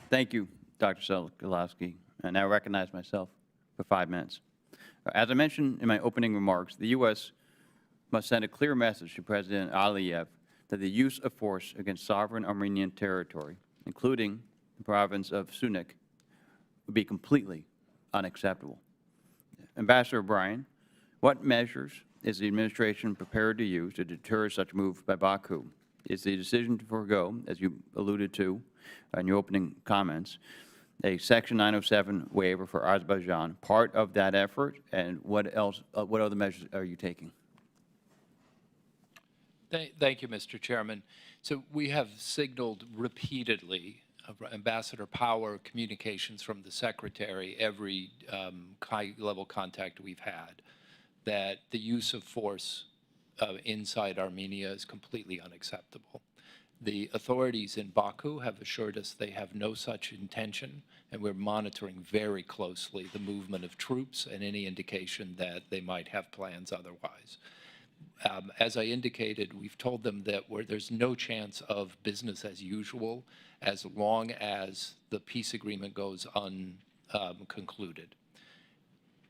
Thank you, Dr. Selkolowski. And I recognize myself for 5 minutes. As I mentioned in my opening remarks, the U.S. must send a clear message to President Aliyev that the use of force against sovereign Armenian territory, including the province of Sunak, would be completely unacceptable. Ambassador O'Brien, what measures is the administration prepared to use to deter such a move by Baku? Is the decision to forego, as you alluded to in your opening comments, a Section 907 waiver for Azerbaijan part of that effort, and what else? What other measures are you taking? Thank you, Mr. Chairman. So we have signaled repeatedly, Ambassador Power, communications from the Secretary, every high-level contact we've had, that the use of force inside Armenia is completely unacceptable. The authorities in Baku have assured us they have no such intention, and we're monitoring very closely the movement of troops and any indication that they might have plans otherwise. As I indicated, we've told them that there's no chance of business as usual as long as the peace agreement goes unconcluded.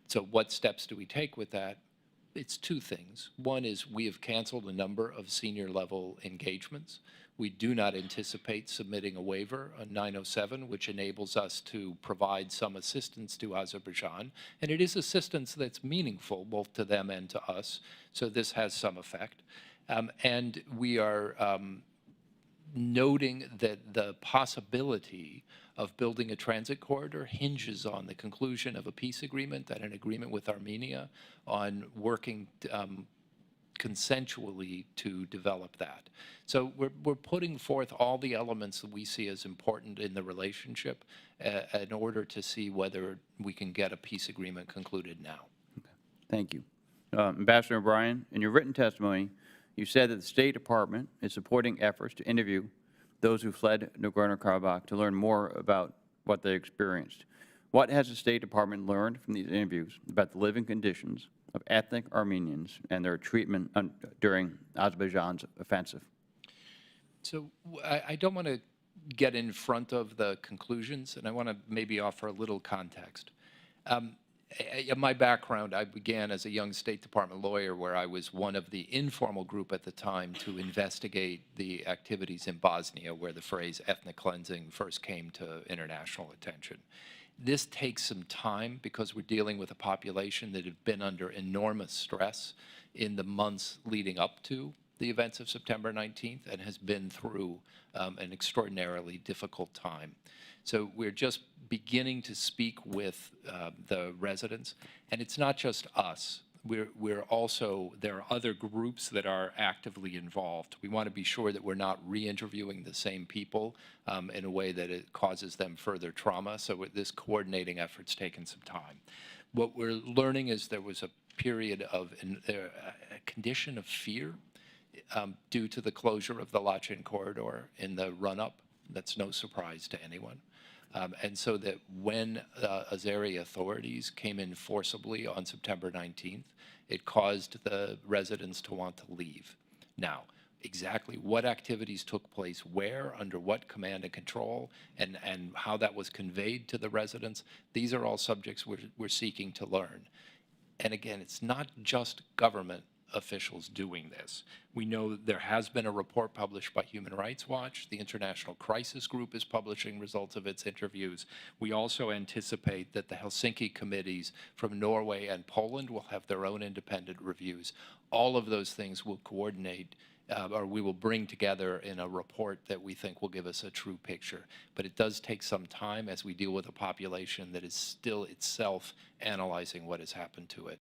So what steps do we take with that? It's two things. One is we have canceled a number of senior-level engagements. We do not anticipate submitting a waiver on 907, which enables us to provide some assistance to Azerbaijan. And it is assistance that's meaningful both to them and to us, so this has some effect. And we are noting that the possibility of building a transit corridor hinges on the conclusion of a peace agreement and an agreement with Armenia on working consensually to develop that. So we're putting forth all the elements that we see as important in the relationship in order to see whether we can get a peace agreement concluded now. Okay. Thank you. Ambassador O'Brien, in your written testimony, you said that the State Department is supporting efforts to interview those who fled Nagorno-Karabakh to learn more about what they experienced. What has the State Department learned from these interviews about the living conditions of ethnic Armenians and their treatment during Azerbaijan's offensive? So I don't want to get in front of the conclusions, and I want to maybe offer a little context. In my background, I began as a young State Department lawyer where I was one of the informal group at the time to investigate the activities in Bosnia where the phrase ethnic cleansing first came to international attention. This takes some time because we're dealing with a population that had been under enormous stress in the months leading up to the events of September 19th and has been through an extraordinarily difficult time. So we're just beginning to speak with the residents, and it's not just us. We're also, there are other groups that are actively involved. We want to be sure that we're not re-interviewing the same people in a way that it causes them further trauma. So this coordinating effort's taken some time. What we're learning is there was a period of a condition of fear due to the closure of the Lachin corridor in the run-up. That's no surprise to anyone. And so that when Azeri authorities came in forcibly on September 19th, it caused the residents to want to leave. Now, exactly what activities took place where, under what command and control, and how that was conveyed to the residents, these are all subjects we're seeking to learn. And again, it's not just government officials doing this. We know there has been a report published by Human Rights Watch. The International Crisis Group is publishing results of its interviews. We also anticipate that the Helsinki committees from Norway and Poland will have their own independent reviews. All of those things will coordinate or we will bring together in a report that we think will give us a true picture. But it does take some time as we deal with a population that is still itself analyzing what has happened to it.